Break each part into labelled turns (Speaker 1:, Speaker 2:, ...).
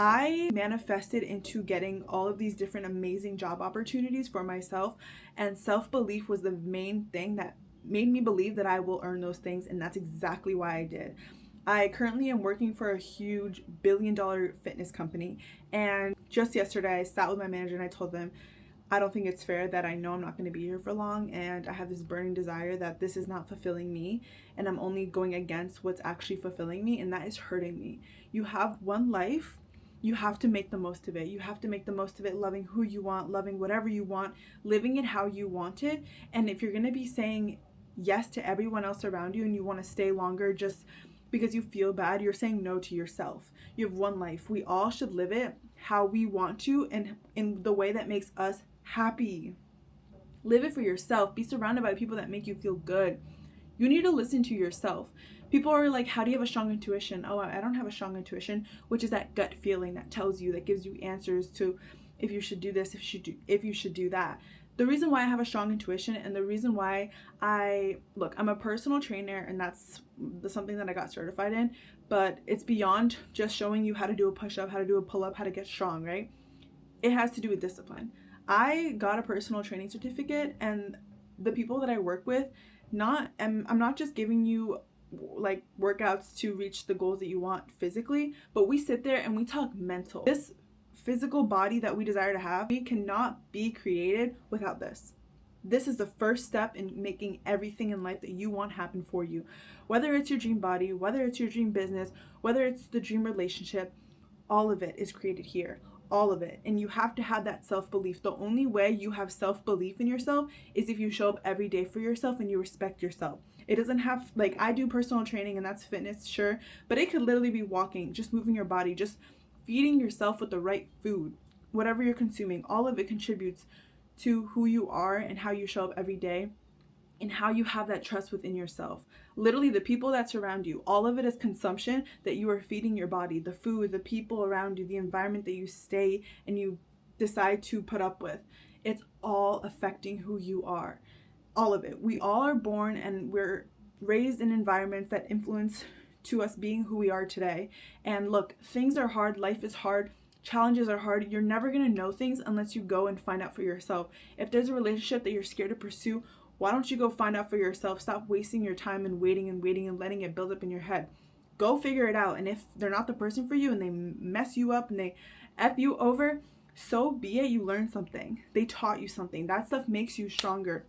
Speaker 1: I manifested into getting all of these different amazing job opportunities for myself, and self-belief was the main thing that made me believe that I will earn those things, and that's exactly why I did. I currently am working for a huge billion-dollar fitness company, and just yesterday I sat with my manager and I told them I don't think it's fair that I know I'm not going to be here for long, and I have this burning desire that this is not fulfilling me, and I'm only going against what's actually fulfilling me, and that is hurting me. You have one life. You have to make the most of it. You have to make the most of it loving who you want, loving whatever you want, living it how you want it. And if you're going to be saying yes to everyone else around you and you want to stay longer just because you feel bad, you're saying no to yourself. You have one life. We all should live it how we want to and in the way that makes us happy. Live it for yourself. Be surrounded by people that make you feel good. You need to listen to yourself. People are like, how do you have a strong intuition? Oh, I don't have a strong intuition, which is that gut feeling that tells you, that gives you answers to if you should do this, if you should do that. The reason why I have a strong intuition and the reason why I'm a personal trainer, and that's something that I got certified in, but it's beyond just showing you how to do a push-up, how to do a pull-up, how to get strong, right? It has to do with discipline. I got a personal training certificate, and the people that I work with, I'm not just giving you like workouts to reach the goals that you want physically, but we sit there and we talk mental. This physical body that we desire to have, we cannot be created without this. This is the first step in making everything in life that you want happen for you. Whether it's your dream body, whether it's your dream business, whether it's the dream relationship, all of it is created here. All of it. And you have to have that self-belief. The only way you have self-belief in yourself is if you show up every day for yourself and you respect yourself. It doesn't have, like, I do personal training and that's fitness, sure, but it could literally be walking, just moving your body, just feeding yourself with the right food, whatever you're consuming. All of it contributes to who you are and how you show up every day and how you have that trust within yourself. Literally, the people that surround you, all of it is consumption that you are feeding your body, the food, the people around you, the environment that you stay and you decide to put up with. It's all affecting who you are. All of it. We all are born and we're raised in environments that influence to us being who we are today. And look, things are hard, life is hard, challenges are hard. You're never going to know things unless you go and find out for yourself. If there's a relationship that you're scared to pursue, why don't you go find out for yourself? Stop wasting your time and waiting and letting it build up in your head. Go figure it out. And if they're not the person for you and they mess you up and they F you over, so be it. You learned something. They taught you something. That stuff makes you stronger.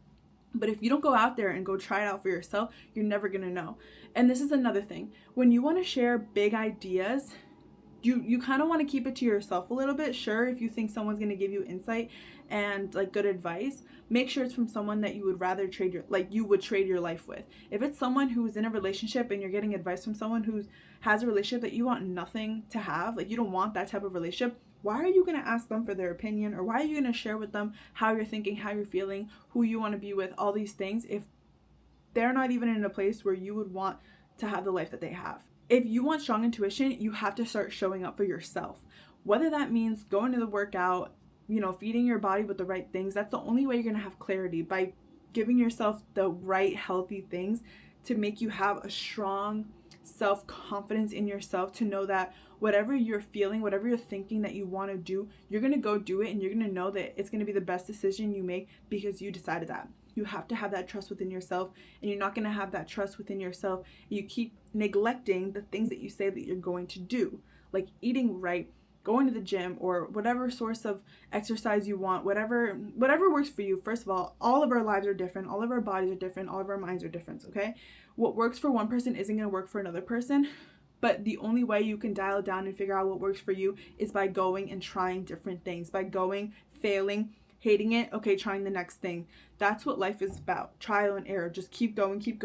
Speaker 1: But if you don't go out there and go try it out for yourself, you're never going to know. And this is another thing. When you want to share big ideas, you kind of want to keep it to yourself a little bit. Sure, if you think someone's going to give you insight and like good advice, make sure it's from someone that you would rather trade your life with. If it's someone who's in a relationship and you're getting advice from someone who has a relationship that you want nothing to have, like you don't want that type of relationship, why are you going to ask them for their opinion, or why are you going to share with them how you're thinking, how you're feeling, who you want to be with, all these things, if they're not even in a place where you would want to have the life that they have? If you want strong intuition, you have to start showing up for yourself. Whether that means going to the workout, feeding your body with the right things, that's the only way you're going to have clarity, by giving yourself the right healthy things to make you have a strong self-confidence in yourself, to know that whatever you're feeling, whatever you're thinking that you want to do, you're going to go do it, and you're going to know that it's going to be the best decision you make because you decided that. You have to have that trust within yourself, and you're not going to have that trust within yourself. You keep neglecting the things that you say that you're going to do, like eating right, going to the gym, or whatever source of exercise you want, whatever works for you. First of all of our lives are different, all of our bodies are different, all of our minds are different, okay? What works for one person isn't going to work for another person, but the only way you can dial it down and figure out what works for you is by going and trying different things, by going, failing, hating it, okay, trying the next thing. That's what life is about. Trial and error. Just keep going, keep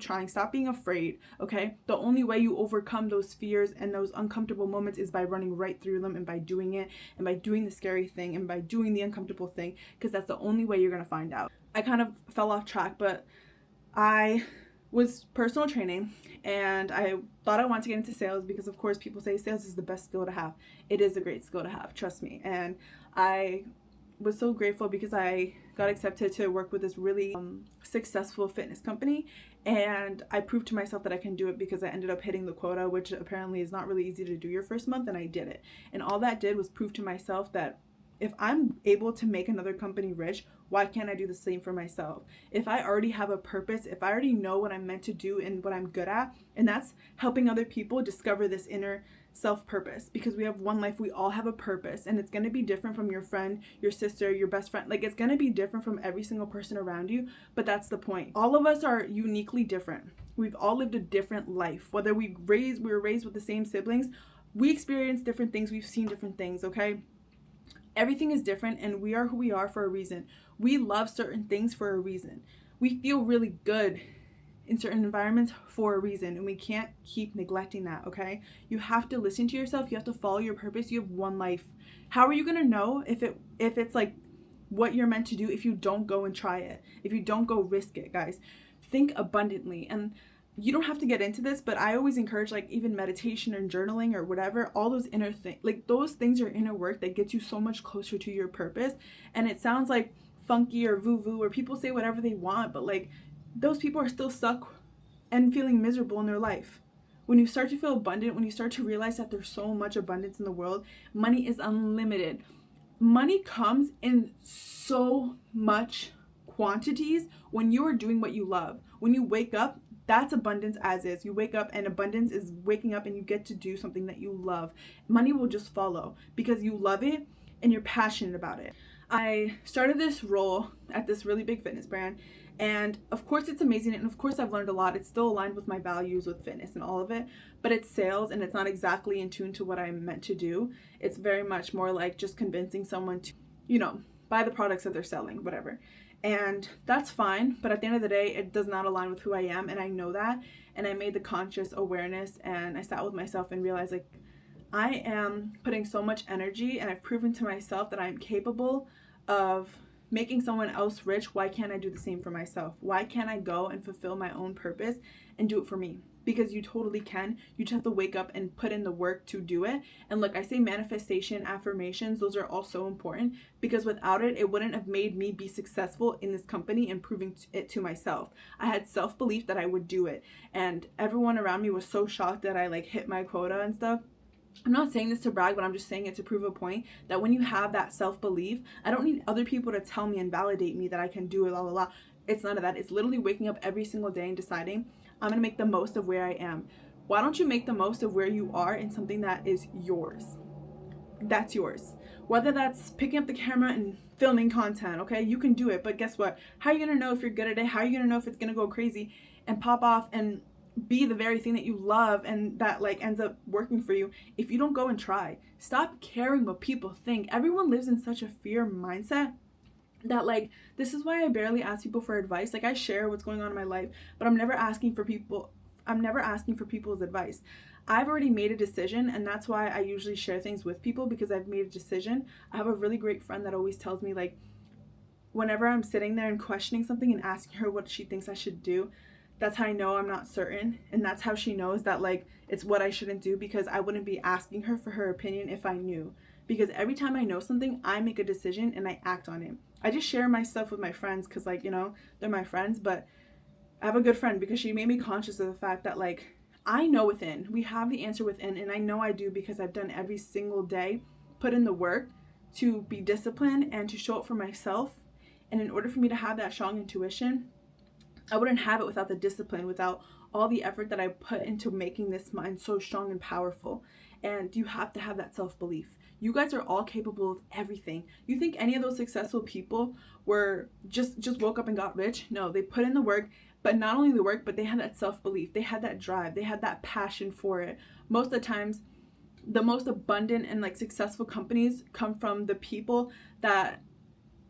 Speaker 1: trying. Stop being afraid, okay? The only way you overcome those fears and those uncomfortable moments is by running right through them, and by doing it, and by doing the scary thing, and by doing the uncomfortable thing, because that's the only way you're going to find out. I kind of fell off track, but I was personal training and I thought I wanted to get into sales because, of course, people say sales is the best skill to have. It is a great skill to have, trust me. And I was so grateful because I got accepted to work with this really successful fitness company, And I proved to myself that I can do it because I ended up hitting the quota, which apparently is not really easy to do your first month, and I did it. And all that did was prove to myself that if I'm able to make another company rich, why can't I do the same for myself? If I already have a purpose, if I already know what I'm meant to do and what I'm good at, and that's helping other people discover this inner self-purpose, because we have one life, we all have a purpose, and it's going to be different from your friend, your sister, your best friend. Like, it's going to be different from every single person around you, but that's the point. All of us are uniquely different. We've all lived a different life. Whether we were raised with the same siblings, we experience different things, we've seen different things, okay? Everything is different, and we are who we are for a reason. We love certain things for a reason. We feel really good in certain environments for a reason, and we can't keep neglecting that, okay? You have to listen to yourself. You have to follow your purpose. You have one life. How are you going to know if it's like what you're meant to do if you don't go and try it, if you don't go risk it, guys? Think abundantly. And you don't have to get into this, but I always encourage, like, even meditation or journaling or whatever, all those inner things, like, those things are inner work that gets you so much closer to your purpose. And it sounds like funky or woo-woo, or people say whatever they want, but like, those people are still stuck and feeling miserable in their life. When you start to feel abundant, when you start to realize that there's so much abundance in the world, money is unlimited. Money comes in so much quantities when you are doing what you love. When you wake up, that's abundance as is. You wake up and abundance is waking up and you get to do something that you love. Money will just follow because you love it and you're passionate about it. I started this role at this really big fitness brand, and of course it's amazing, and of course I've learned a lot. It's still aligned with my values with fitness and all of it, but it's sales and it's not exactly in tune to what I'm meant to do. It's very much more like just convincing someone to, buy the products that they're selling, whatever. And that's fine, but at the end of the day, it does not align with who I am, and I know that. And I made the conscious awareness, and I sat with myself and realized, like, I am putting so much energy, and I've proven to myself that I'm capable of making someone else rich. Why can't I do the same for myself? Why can't I go and fulfill my own purpose and do it for me? Because you totally can. You just have to wake up and put in the work to do it. And look, I say manifestation, affirmations, those are all so important, because without it, it wouldn't have made me be successful in this company and proving it to myself. I had self-belief that I would do it, and everyone around me was so shocked that I like hit my quota and stuff. I'm not saying this to brag, but I'm just saying it to prove a point that when you have that self-belief, I don't need other people to tell me and validate me that I can do it, la la la. It's none of that. It's literally waking up every single day and deciding, I'm going to make the most of where I am. Why don't you make the most of where you are in something that is yours? That's yours. Whether that's picking up the camera and filming content, okay? You can do it, but guess what? How are you going to know if you're good at it? How are you going to know if it's going to go crazy and pop off and be the very thing that you love and that like ends up working for you if you don't go and try? Stop caring what people think. Everyone lives in such a fear mindset that, like, this is why I barely ask people for advice. Like, I share what's going on in my life, but I'm never asking for people's advice. I've already made a decision, and that's why I usually share things with people, because I've made a decision. I have a really great friend that always tells me, like, whenever I'm sitting there and questioning something and asking her what she thinks I should do, that's how I know I'm not certain. And that's how she knows that, like, it's what I shouldn't do, because I wouldn't be asking her for her opinion if I knew. Because every time I know something, I make a decision and I act on it. I just share my stuff with my friends because, like, they're my friends. But I have a good friend because she made me conscious of the fact that, like, I know within. We have the answer within, and I know I do because I've done every single day, put in the work to be disciplined and to show up for myself. And in order for me to have that strong intuition, I wouldn't have it without the discipline, without all the effort that I put into making this mind so strong and powerful. And you have to have that self-belief. You guys are all capable of everything. You think any of those successful people were just woke up and got rich? No, they put in the work, but not only the work, but they had that self-belief. They had that drive. They had that passion for it. Most of the times, the most abundant and like successful companies come from the people that,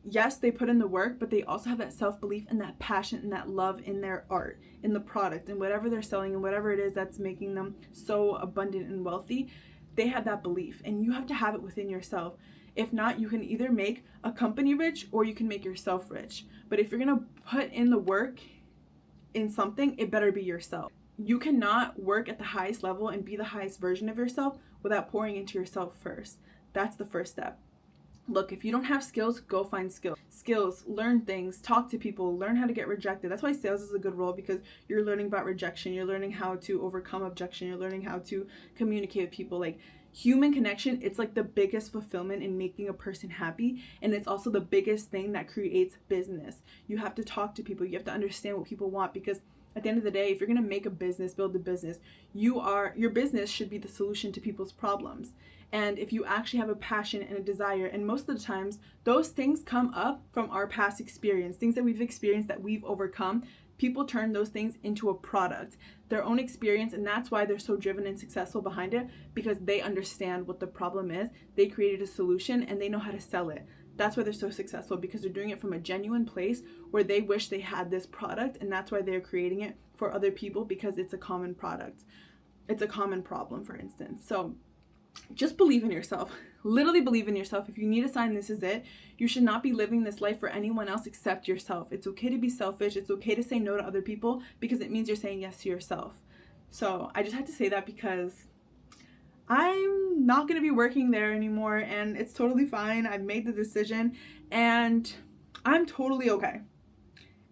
Speaker 1: yes, they put in the work, but they also have that self-belief and that passion and that love in their art, in the product, and whatever they're selling and whatever it is that's making them so abundant and wealthy. They have that belief, and you have to have it within yourself. If not, you can either make a company rich or you can make yourself rich. But if you're going to put in the work in something, it better be yourself. You cannot work at the highest level and be the highest version of yourself without pouring into yourself first. That's the first step. Look, if you don't have skills, go find skills, learn things, talk to people, learn how to get rejected. That's why sales is a good role, because you're learning about rejection, you're learning how to overcome objection, you're learning how to communicate with people. Like, human connection, it's like the biggest fulfillment in making a person happy, and it's also the biggest thing that creates business. You have to talk to people, you have to understand what people want, because at the end of the day, if you're going to make a business, build a business, your business should be the solution to people's problems. And if you actually have a passion and a desire, and most of the times those things come up from our past experience, things that we've experienced, that we've overcome, people turn those things into a product, their own experience, and that's why they're so driven and successful behind it, because they understand what the problem is, they created a solution, and they know how to sell it. That's why they're so successful, because they're doing it from a genuine place where they wish they had this product, and that's why they're creating it for other people, because it's a common product. It's a common problem, for instance. So just believe in yourself. Literally believe in yourself. If you need a sign, this is it. You should not be living this life for anyone else except yourself. It's okay to be selfish. It's okay to say no to other people, because it means you're saying yes to yourself. So I just had to say that, because I'm not going to be working there anymore, and it's totally fine. I've made the decision, and I'm totally okay.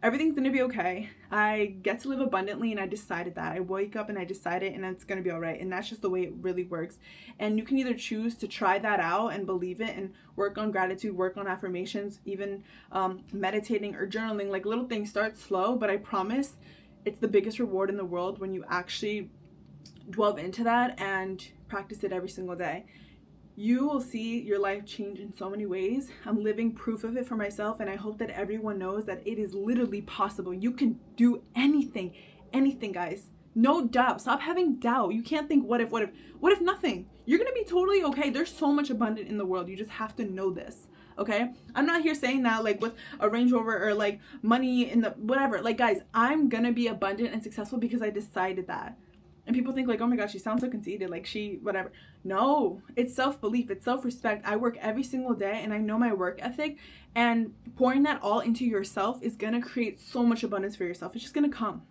Speaker 1: Everything's going to be okay. I get to live abundantly, and I decided that. I wake up and I decide it, and it's going to be all right. And that's just the way it really works. And you can either choose to try that out and believe it and work on gratitude, work on affirmations, even meditating or journaling. Like, little things, start slow, but I promise it's the biggest reward in the world when you actually delve into that and practice it every single day. You will see your life change in so many ways. I'm living proof of it for myself, and I hope that everyone knows that it is literally possible. You can do anything, guys. No doubt. Stop having doubt. You can't think, what if nothing? You're gonna be totally okay. There's so much abundant in the world. You just have to know this. Okay? I'm not here saying that like with a Range Rover or like money in the whatever. Like, guys, I'm gonna be abundant and successful because I decided that. And people think like, oh my gosh, she sounds so conceited, like she, whatever. No, it's self-belief, it's self-respect. I work every single day, and I know my work ethic, and pouring that all into yourself is gonna create so much abundance for yourself. It's just gonna come,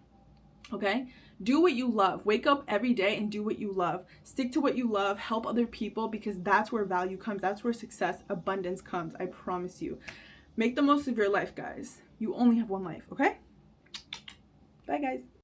Speaker 1: okay? Do what you love. Wake up every day and do what you love. Stick to what you love, help other people, because that's where value comes. That's where success, abundance comes, I promise you. Make the most of your life, guys. You only have one life, okay? Bye, guys.